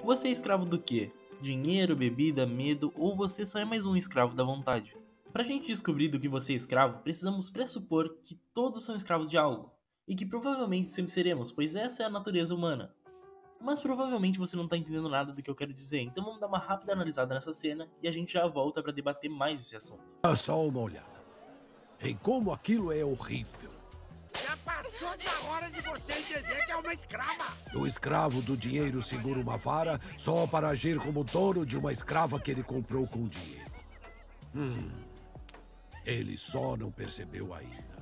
Você é escravo do quê? Dinheiro, bebida, medo ou você só é mais um escravo da vontade? Pra gente descobrir do que você é escravo, precisamos pressupor que todos são escravos de algo. E que provavelmente sempre seremos, pois essa é a natureza humana. Mas provavelmente você não tá entendendo nada do que eu quero dizer, então vamos dar uma rápida analisada nessa cena e a gente já volta pra debater mais esse assunto. Dá só uma olhada em como aquilo é horrível. Já passou da hora de você entender que é uma escrava! O escravo do dinheiro segura uma vara só para agir como dono de uma escrava que ele comprou com dinheiro. Ele só não percebeu ainda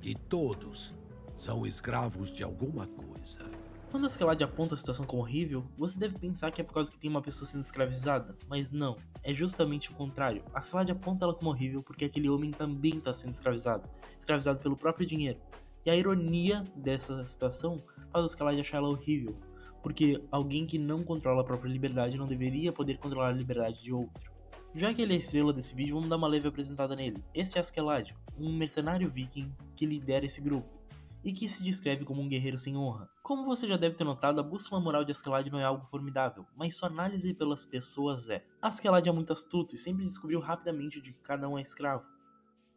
que todos são escravos de alguma coisa. Quando a Askeladd aponta a situação como horrível, você deve pensar que é por causa que tem uma pessoa sendo escravizada, mas não, é justamente o contrário. A Askeladd aponta ela como horrível porque aquele homem também está sendo escravizado, escravizado pelo próprio dinheiro. E a ironia dessa situação faz a Askeladd achar ela horrível, porque alguém que não controla a própria liberdade não deveria poder controlar a liberdade de outro. Já que ele é a estrela desse vídeo, vamos dar uma leve apresentada nele. Esse é Askeladd, um mercenário viking que lidera esse grupo e que se descreve como um guerreiro sem honra. Como você já deve ter notado, a bússola moral de Askeladd não é algo formidável, mas sua análise pelas pessoas é. Askeladd é muito astuto e sempre descobriu rapidamente de que cada um é escravo.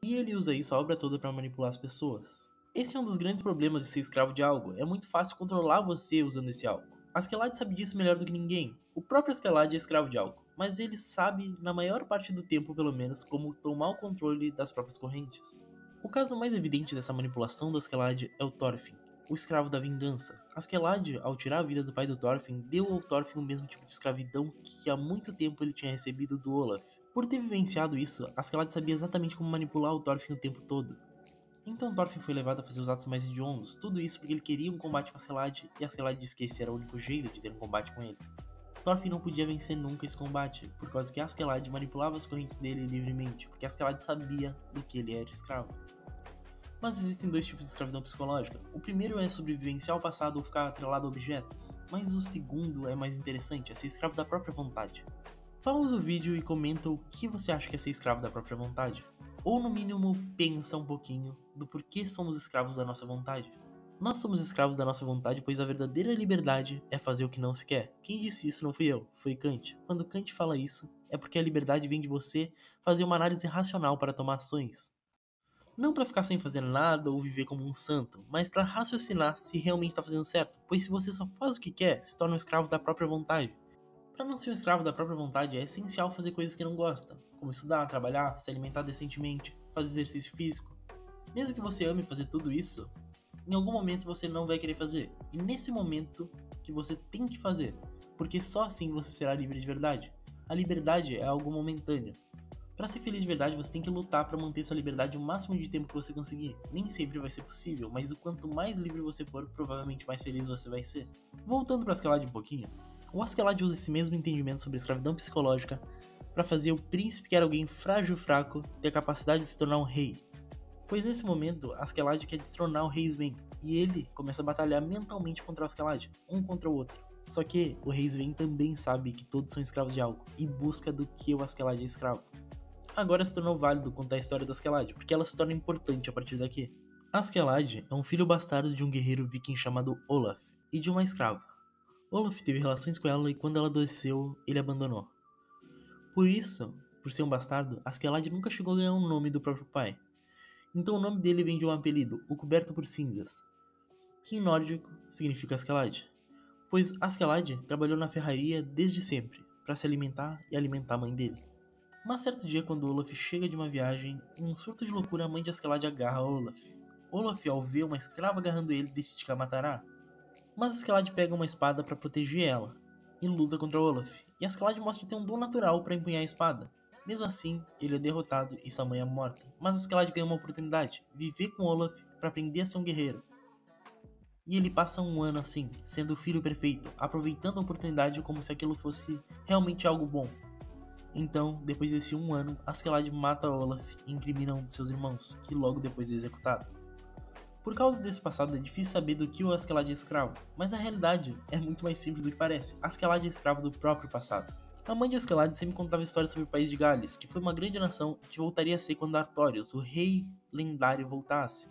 E ele usa isso a obra toda para manipular as pessoas. Esse é um dos grandes problemas de ser escravo de algo, é muito fácil controlar você usando esse algo. Askeladd sabe disso melhor do que ninguém. O próprio Askeladd é escravo de algo, mas ele sabe, na maior parte do tempo pelo menos, como tomar o controle das próprias correntes. O caso mais evidente dessa manipulação do Askeladd é o Thorfinn, o escravo da vingança. Askeladd, ao tirar a vida do pai do Thorfinn, deu ao Thorfinn o mesmo tipo de escravidão que há muito tempo ele tinha recebido do Olaf. Por ter vivenciado isso, Askeladd sabia exatamente como manipular o Thorfinn o tempo todo. Então Thorfinn foi levado a fazer os atos mais hediondos, tudo isso porque ele queria um combate com Askeladd e Askeladd disse que esse era o único jeito de ter um combate com ele. Thorfinn não podia vencer nunca esse combate, por causa que Askeladd manipulava as correntes dele livremente, porque Askeladd sabia do que ele era escravo. Mas existem dois tipos de escravidão psicológica. O primeiro é sobrevivenciar ao passado ou ficar atrelado a objetos, mas o segundo é mais interessante, é ser escravo da própria vontade. Pausa o vídeo e comenta o que você acha que é ser escravo da própria vontade. Ou no mínimo, pensa um pouquinho do porquê somos escravos da nossa vontade. Nós somos escravos da nossa vontade, pois a verdadeira liberdade é fazer o que não se quer. Quem disse isso não fui eu, foi Kant. Quando Kant fala isso, é porque a liberdade vem de você fazer uma análise racional para tomar ações. Não para ficar sem fazer nada ou viver como um santo, mas para raciocinar se realmente está fazendo certo, pois se você só faz o que quer, se torna um escravo da própria vontade. Para não ser um escravo da própria vontade, é essencial fazer coisas que não gosta, como estudar, trabalhar, se alimentar decentemente, fazer exercício físico. Mesmo que você ame fazer tudo isso, em algum momento você não vai querer fazer, e nesse momento que você tem que fazer, porque só assim você será livre de verdade. A liberdade é algo momentâneo. Para ser feliz de verdade, você tem que lutar para manter sua liberdade o máximo de tempo que você conseguir. Nem sempre vai ser possível, mas o quanto mais livre você for, provavelmente mais feliz você vai ser. Voltando para Askeladd um pouquinho, o Askeladd usa esse mesmo entendimento sobre a escravidão psicológica para fazer o príncipe, que era alguém frágil e fraco, ter a capacidade de se tornar um rei. Pois nesse momento, Askeladd quer destronar o rei Sven, e ele começa a batalhar mentalmente contra o Askeladd, um contra o outro. Só que o rei Sven também sabe que todos são escravos de algo, e busca do que o Askeladd é escravo. Agora se tornou válido contar a história da Askeladd, porque ela se torna importante a partir daqui. Askeladd é um filho bastardo de um guerreiro viking chamado Olaf, e de uma escrava. Olaf teve relações com ela e quando ela adoeceu, ele abandonou. Por isso, por ser um bastardo, Askeladd nunca chegou a ganhar um nome do próprio pai. Então o nome dele vem de um apelido, o Coberto por Cinzas, que em nórdico significa Askeladd, pois Askeladd trabalhou na ferraria desde sempre, para se alimentar e alimentar a mãe dele. Mas certo dia, quando Olaf chega de uma viagem, em um surto de loucura, a mãe de Askeladd agarra Olaf. Olaf, ao ver uma escrava agarrando ele, decide que a matará. Mas Askeladd pega uma espada para proteger ela, e luta contra Olaf. E Askeladd mostra ter um dom natural para empunhar a espada. Mesmo assim, ele é derrotado e sua mãe é morta. Mas Askeladd ganha uma oportunidade, viver com Olaf para aprender a ser um guerreiro. E ele passa um ano assim, sendo o filho perfeito, aproveitando a oportunidade como se aquilo fosse realmente algo bom. Então, depois desse um ano, Askeladd mata Olaf e incrimina um de seus irmãos, que logo depois é executado. Por causa desse passado, é difícil saber do que o Askeladd é escravo, mas a realidade é muito mais simples do que parece. Askeladd é escravo do próprio passado. A mãe de Askeladd sempre contava histórias sobre o país de Gales, que foi uma grande nação que voltaria a ser quando Artorius, o rei lendário, voltasse.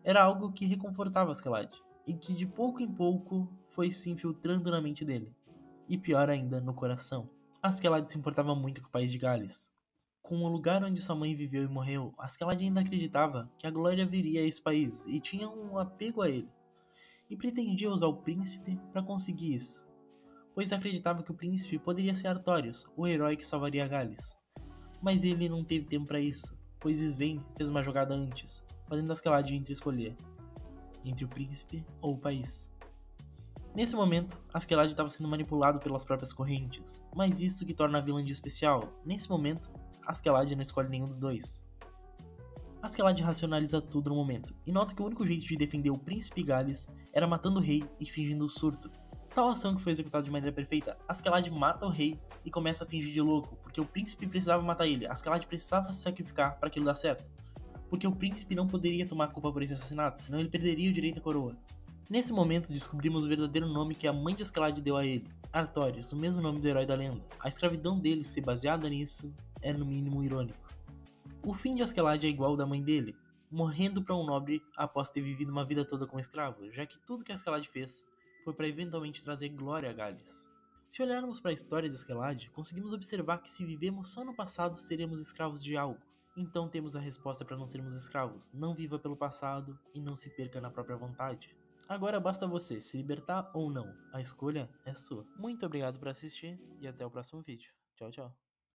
Era algo que reconfortava Askeladd, e que de pouco em pouco foi se infiltrando na mente dele. e pior ainda, no coração. Askeladd se importava muito com o país de Gales. Com o lugar onde sua mãe viveu e morreu, Askeladd ainda acreditava que a glória viria a esse país e tinha um apego a ele. E pretendia usar o príncipe para conseguir isso, pois acreditava que o príncipe poderia ser Artorius, o herói que salvaria Gales. Mas ele não teve tempo para isso, pois Sven fez uma jogada antes, fazendo Askeladd escolher entre o príncipe ou o país. Nesse momento, Askeladd estava sendo manipulado pelas próprias correntes, mas isso que torna a vilã de especial. Nesse momento, Askeladd não escolhe nenhum dos dois. Askeladd racionaliza tudo no momento, e nota que o único jeito de defender o príncipe Gales era matando o rei e fingindo o surto. Tal ação que foi executada de maneira perfeita, Askeladd mata o rei e começa a fingir de louco, porque o príncipe precisava matar ele, Askeladd precisava se sacrificar para aquilo dar certo. Porque o príncipe não poderia tomar culpa por esse assassinato, senão ele perderia o direito à coroa. Nesse momento, descobrimos o verdadeiro nome que a mãe de Askeladd deu a ele, Artorius, o mesmo nome do herói da lenda. A escravidão dele ser baseada nisso era no mínimo irônico. O fim de Askeladd é igual ao da mãe dele, morrendo para um nobre após ter vivido uma vida toda como escravo, já que tudo que Askeladd fez foi para eventualmente trazer glória a Gales. Se olharmos para a história de Askeladd, conseguimos observar que se vivemos só no passado seremos escravos de algo. Então temos a resposta para não sermos escravos: não viva pelo passado e não se perca na própria vontade. Agora basta você se libertar ou não, a escolha é sua. Muito obrigado por assistir e até o próximo vídeo. Tchau, tchau.